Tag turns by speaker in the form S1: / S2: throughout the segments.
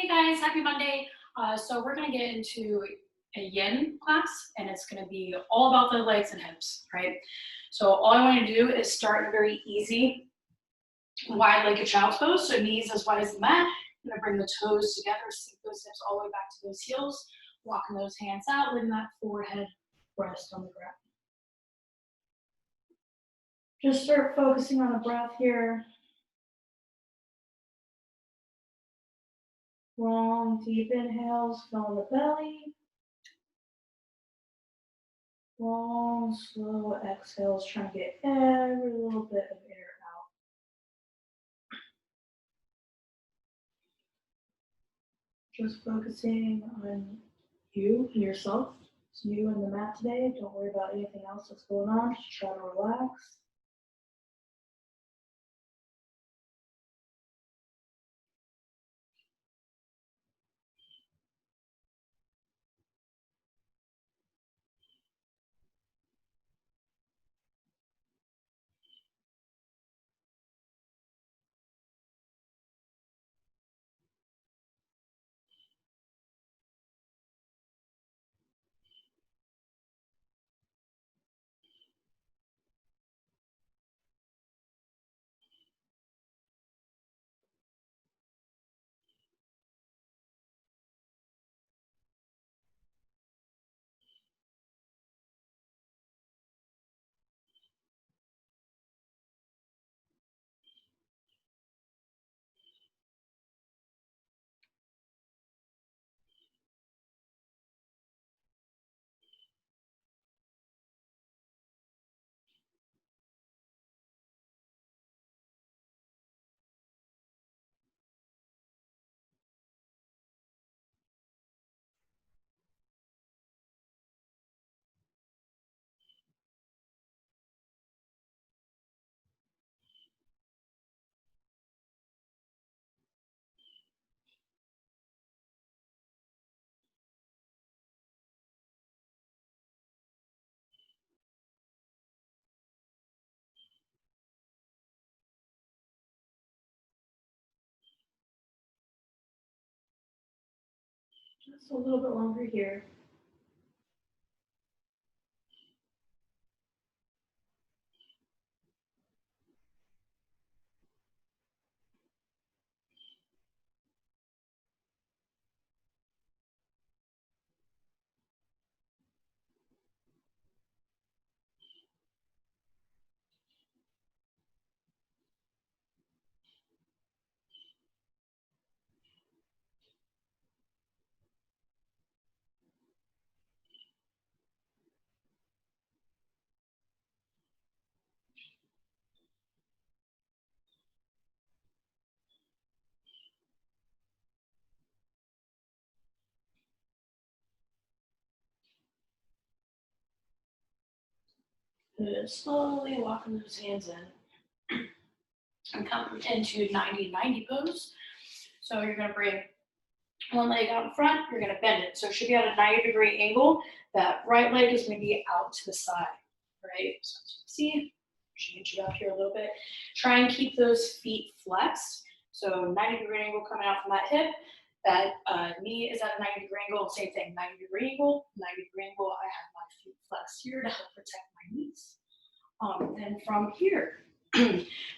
S1: Hey guys, happy Monday. So we're gonna get into a yin class and it's gonna be all about the legs and hips, right? So all I wanna do is start in a very easy wide-legged child's pose. So knees as wide as the mat. I'm gonna bring the toes together, sink those hips all the way back to those heels, walking those hands out, letting that forehead rest on the ground. Just start focusing on the breath here. Long, deep inhales, fill the belly. Long, slow exhales, trying to get every little bit of air out. Just focusing on you and yourself. It's you and the mat today. Don't worry about anything else that's going on. Just try to relax. Just a little bit longer here. Good. Slowly walking those hands in and come into 90-90 pose. So you're going to bring one leg out in front, you're going to bend it. So it should be at a 90-degree angle. That right leg is going to be out to the side, right? So as you can see, change it up here a little bit. Try and keep those feet flexed. So 90-degree angle coming out from that hip. That knee is at a 90-degree angle. Same thing, 90-degree angle, 90-degree angle. I have my feet flexed here to help protect my knees. And from here,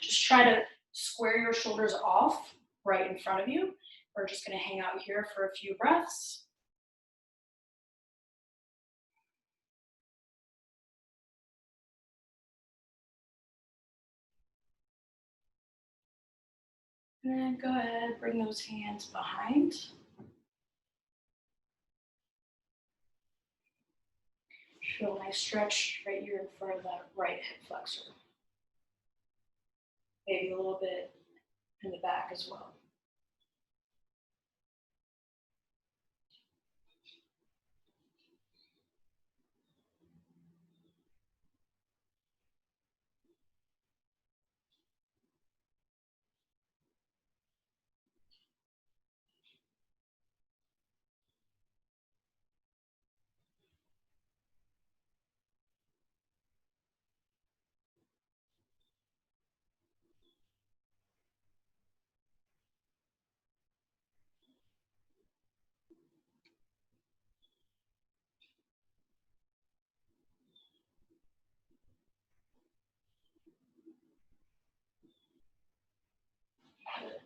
S1: just try to square your shoulders off right in front of you. We're just going to hang out here for a few breaths. And then go ahead, bring those hands behind. Feel a nice stretch right here in front of that right hip flexor. Maybe a little bit in the back as well.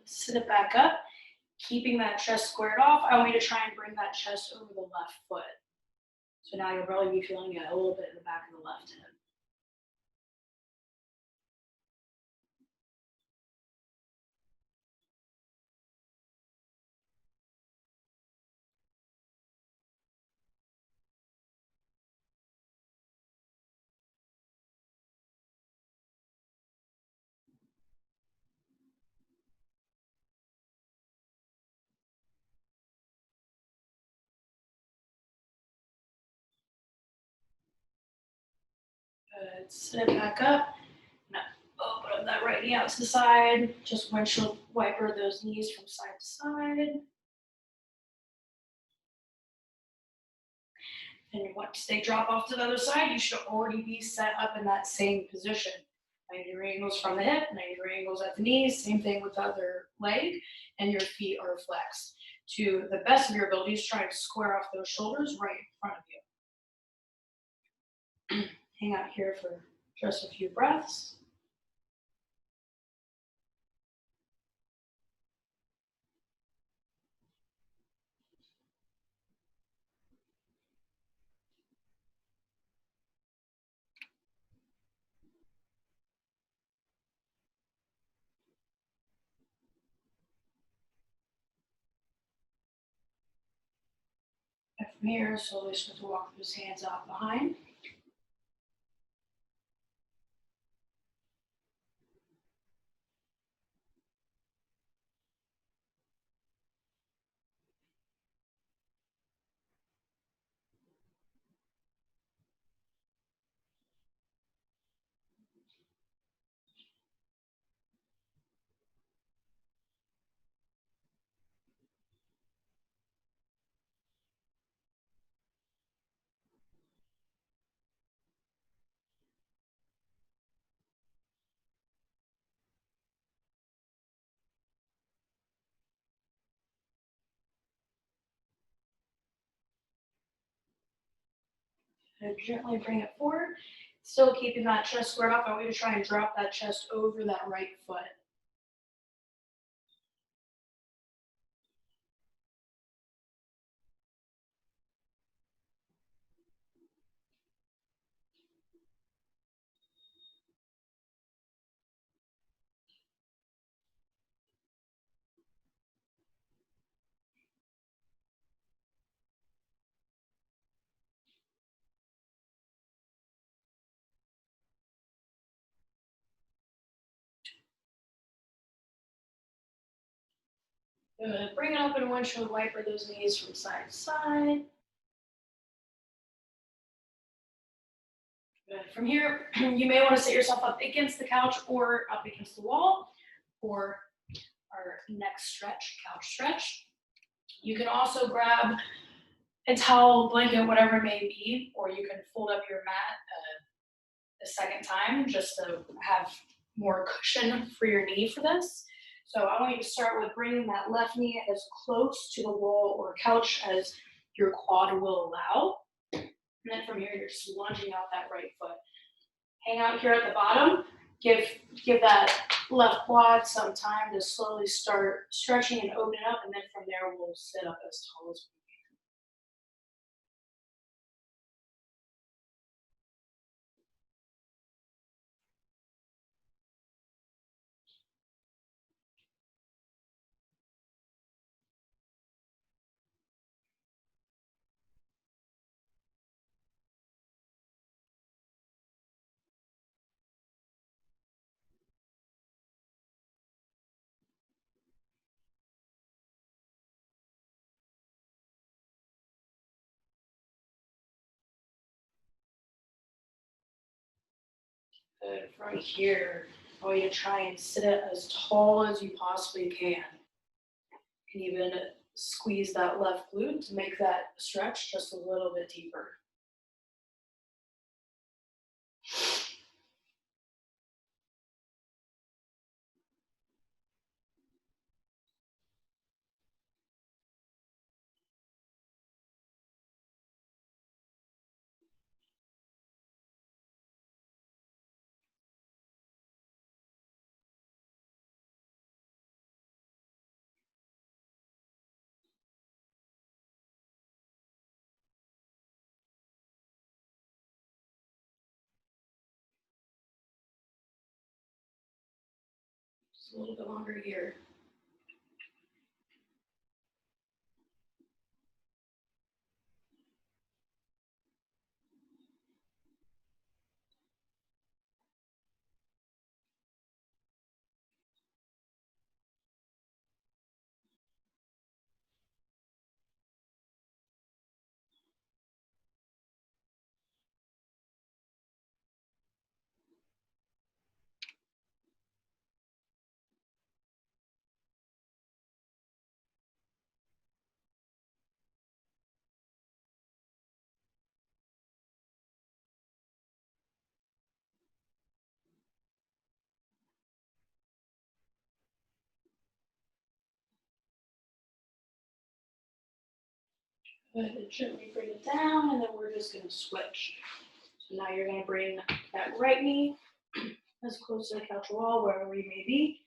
S1: sit it back up, keeping that chest squared off. I want you to try and bring that chest over the left foot. So now you'll probably be feeling it a little bit in the back of the left hip. Good. Sit it back up. Now open up that right knee out to the side. Just windshield wiper those knees from side to side. And once they drop off to the other side, you should already be set up in that same position. 90-degree angles from the hip, 90-degree angles at the knees, same thing with the other leg, and your feet are flexed. To the best of your abilities, try to square off those shoulders right in front of you. Hang out here for just a few breaths. And from here, slowly start to walk those hands out behind. And gently bring it forward. Still keeping that chest squared up. I want you to try and drop that chest over that right foot. Good. Bring it up and windshield wiper those knees from side to side. Good. From here, you may want to sit yourself up against the couch or up against the wall for our next stretch, couch stretch. You can also grab a towel, blanket, whatever it may be, or you can fold up your mat a second time just to have more cushion for your knee for this. So I want you to start with bringing that left knee as close to the wall or couch as your quad will allow. And then from here, you're just lunging out that right foot. Hang out here at the bottom. Give that left quad some time to slowly start stretching and opening up, and then from there, we'll sit up as tall as we can. Good. From here, I want you to try and sit it as tall as you possibly can. And even squeeze that left glute to make that stretch just a little bit deeper. Just a little bit longer here. Go ahead and gently bring it down, and then we're just going to switch. So now you're going to bring that right knee as close to the couch wall, wherever you may be,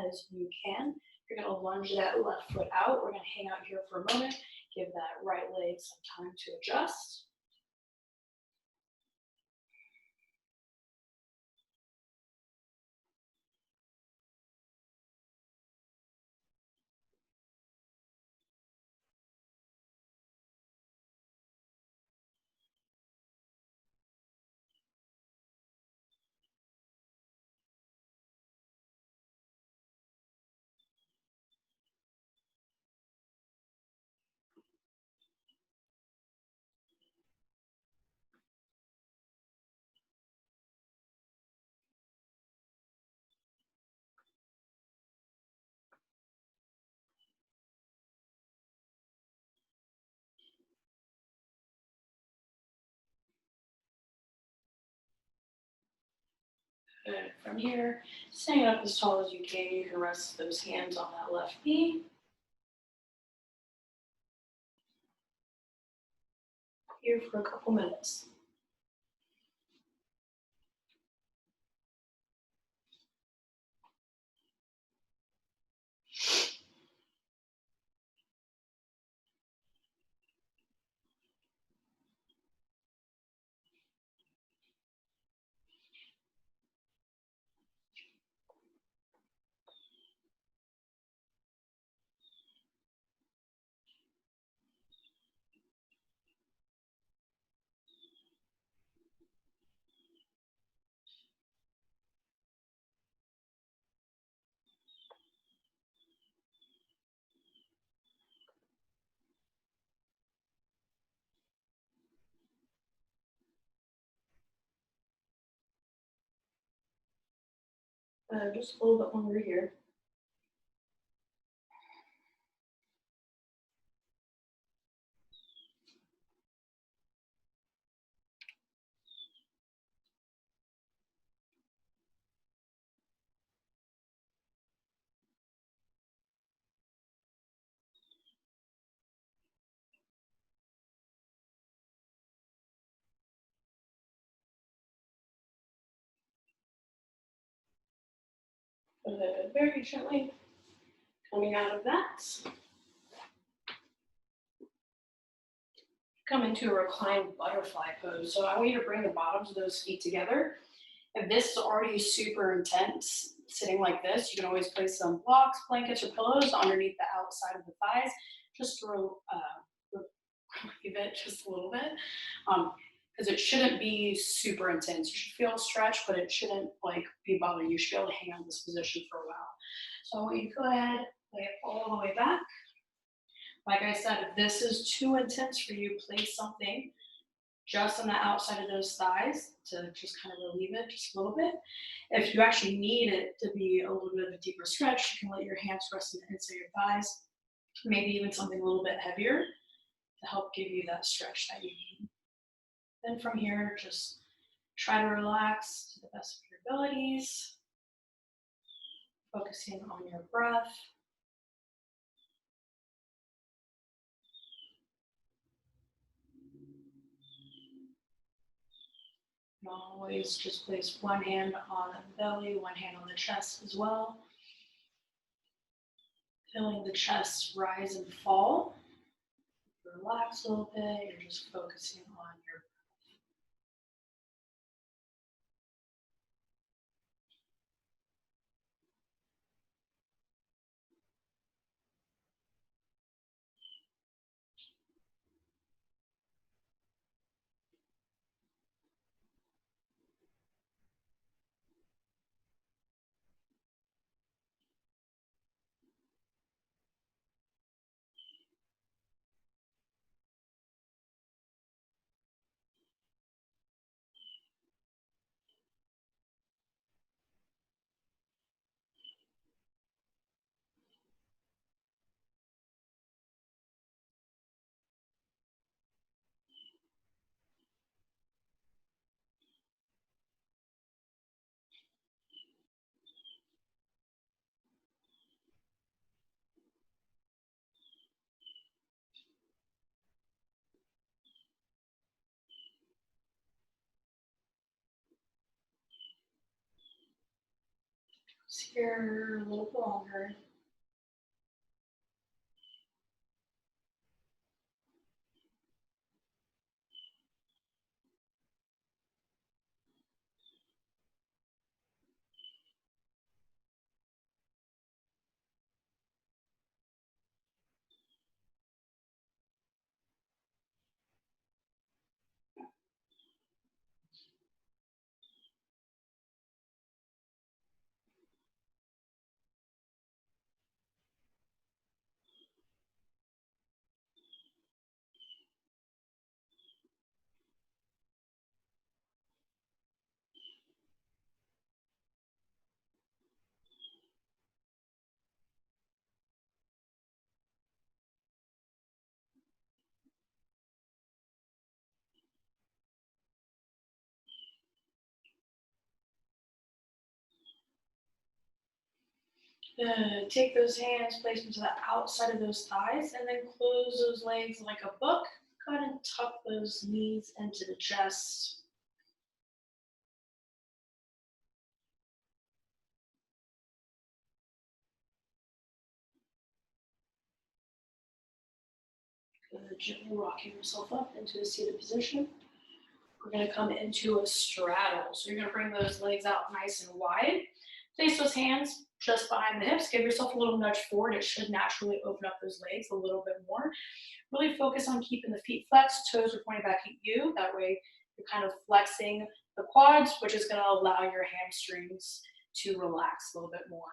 S1: as you can. You're going to lunge that left foot out. We're going to hang out here for a moment. Give that right leg some time to adjust. Good. From here, staying up as tall as you can, you can rest those hands on that left knee. Here for a couple minutes. Just a little bit longer here. Very gently coming out of that. Come into a reclined butterfly pose. So I want you to bring the bottoms of those feet together. If this is already super intense, sitting like this, you can always place some blocks, blankets, or pillows underneath the outside of the thighs, just to relieve it just a little bit. Because it shouldn't be super intense. You should feel stretched, but it shouldn't like be bothering you. You should be able to hang on this position for a while. So I want you to go ahead, lay it all the way back. Like I said, if this is too intense for you, place something just on the outside of those thighs to just kind of relieve it just a little bit. If you actually need it to be a little bit of a deeper stretch, you can let your hands rest on the inside of your thighs, maybe even something a little bit heavier to help give you that stretch that you need. Then from here, just try to relax to the best of your abilities, focusing on your breath. And always just place one hand on the belly, one hand on the chest as well. Feeling the chest rise and fall. Relax a little bit, you're just focusing on your breath. here a little bit longer. Take those hands, place them to the outside of those thighs, and then close those legs like a book. Go ahead and tuck those knees into the chest. Good. Gently rocking yourself up into a seated position. We're going to come into a straddle. So you're going to bring those legs out nice and wide. Place those hands just behind the hips. Give yourself a little nudge forward. It should naturally open up those legs a little bit more. Really focus on keeping the feet flexed, toes are pointing back at you. That way you're kind of flexing the quads, which is going to allow your hamstrings to relax a little bit more.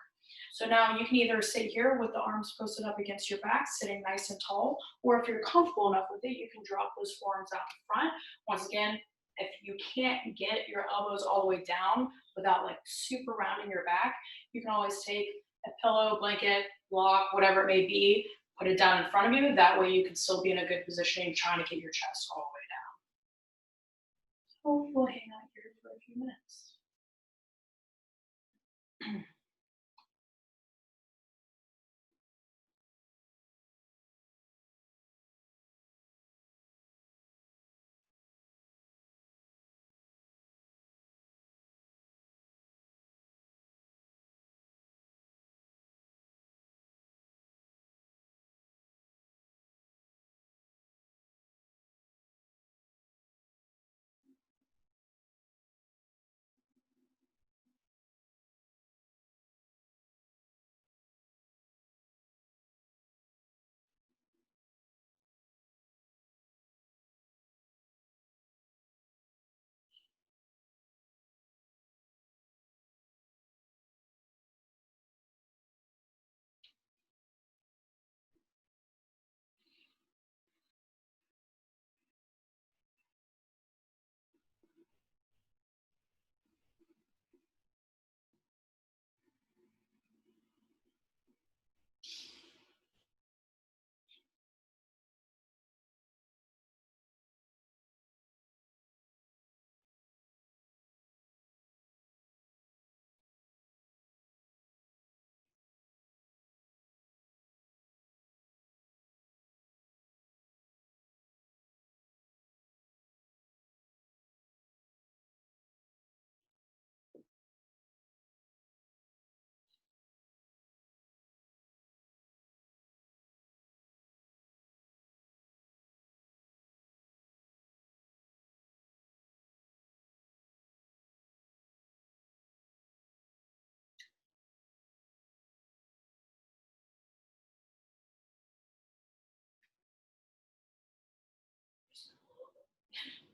S1: So now you can either sit here with the arms posted up against your back, sitting nice and tall, or if you're comfortable enough with it, you can drop those forearms out in front. Once again, if you can't get your elbows all the way down without like super rounding your back, you can always take a pillow, blanket, block, whatever it may be, put it down in front of you. That way you can still be in a good position and trying to get your chest all the way down. So we'll hang out here for a few minutes.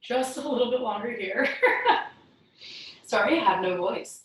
S1: Just a little bit longer here. Sorry, I have no voice.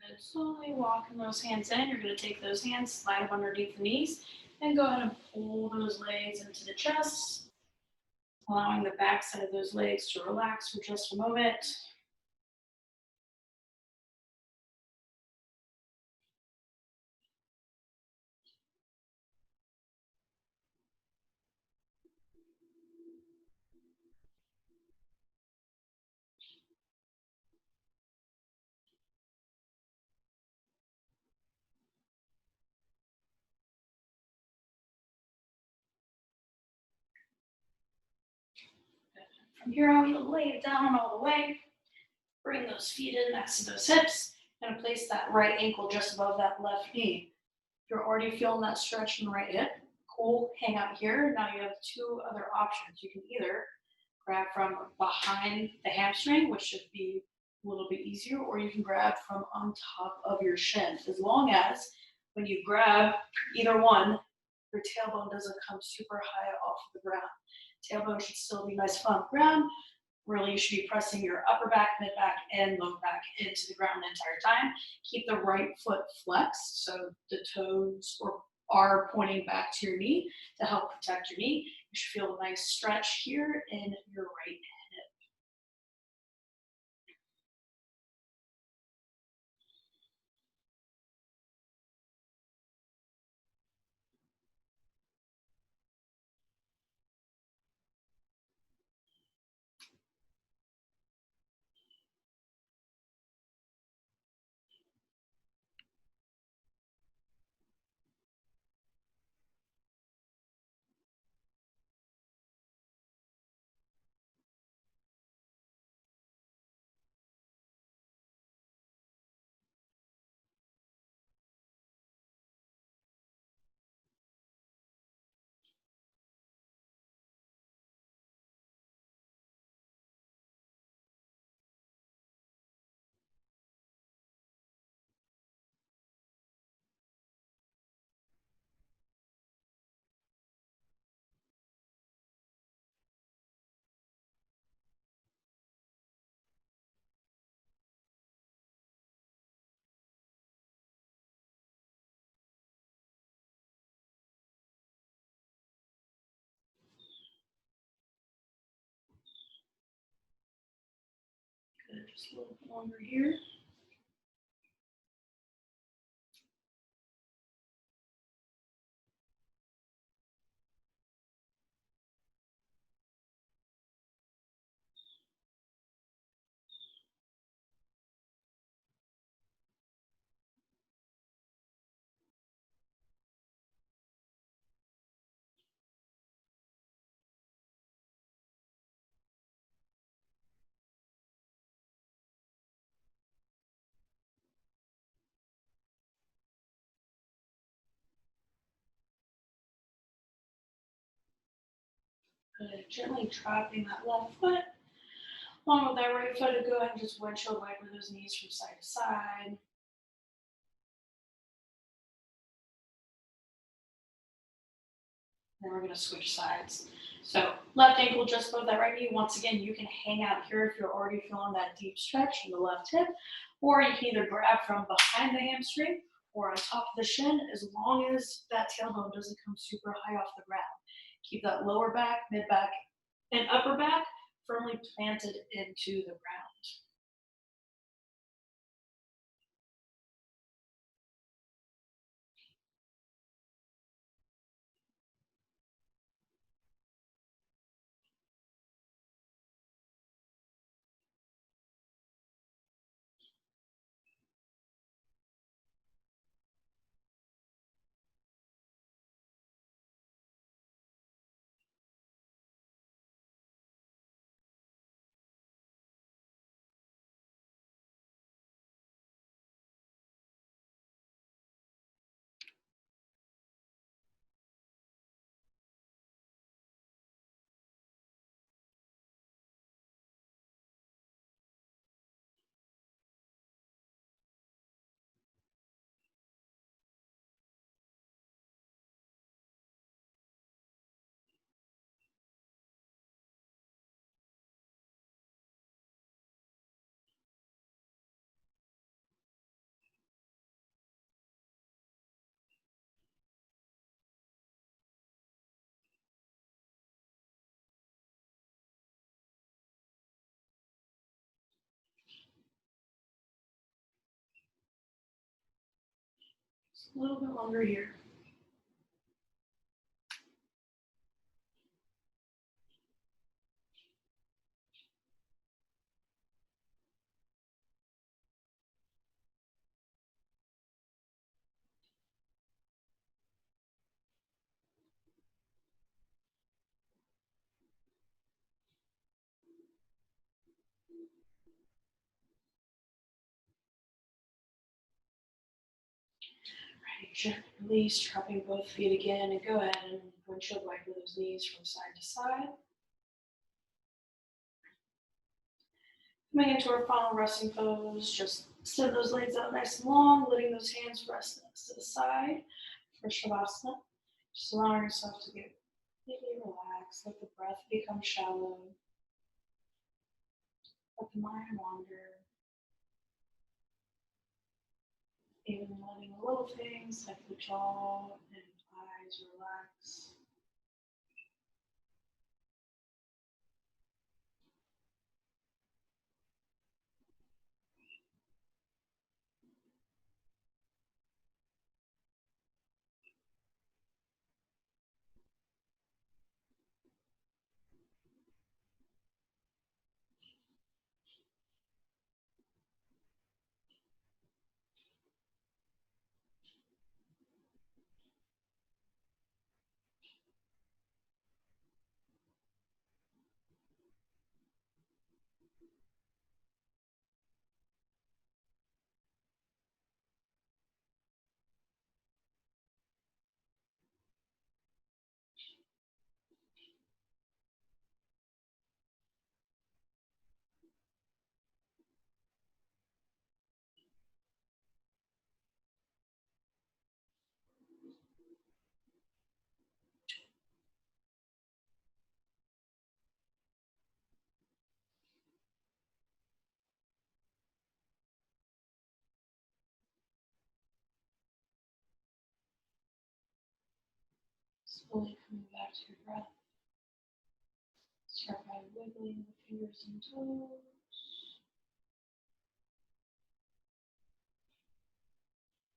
S1: And slowly walking those hands in. You're going to take those hands, slide them underneath the knees, and go ahead and pull those legs into the chest, allowing the back side of those legs to relax for just a moment. From here on, you'll lay it down all the way. Bring those feet in next to those hips, and place that right ankle just above that left knee. If you're already feeling that stretch in the right hip, cool, hang out here. Now you have two other options. You can either grab from behind the hamstring, which should be a little bit easier, or you can grab from on top of your shin. As long as when you grab either one, your tailbone doesn't come super high off the ground. Tailbone should still be nice on the ground. Really, you should be pressing your upper back, mid back, and low back into the ground the entire time. Keep the right foot flexed so the toes are pointing back to your knee to help protect your knee. You should feel a nice stretch here in your right hip. Good, just a little bit longer here. Good, gently dropping that left foot. Along with that right foot, go ahead and just windshield wiper those knees from side to side. Then we're going to switch sides. So left ankle just above that right knee. Once again, you can hang out here if you're already feeling that deep stretch in the left hip, or you can either grab from behind the hamstring or on top of the shin, as long as that tailbone doesn't come super high off the ground. Keep that lower back, mid back, and upper back firmly planted into the ground. A little bit longer here. Ready, gently release, dropping both feet again, and go ahead and windshield wiper those knees from side to side. Coming into our final resting pose, just send those legs out nice and long, letting those hands rest next to the side for Shavasana. Just allowing yourself to get completely relaxed, let the breath become shallow, let the mind wander, even letting little things like the jaw and eyes relax. Slowly coming back to your breath. Start by wiggling the fingers and toes.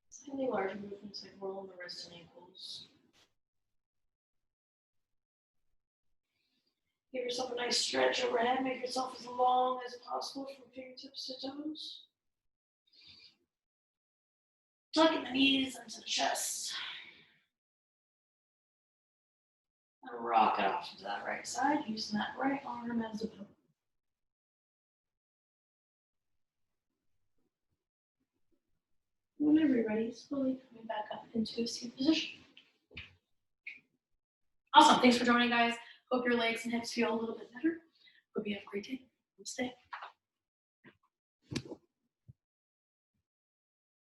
S1: Slightly larger movements like rolling the wrists and ankles. Give yourself a nice stretch overhead. Make yourself as long as possible from fingertips to toes. Tucking the knees into the chest. And rock it off to that right side, using that right arm as a pillow. Whenever you're ready, slowly coming back up into a seated position. Awesome. Thanks for joining, guys. Hope your legs and hips feel a little bit better.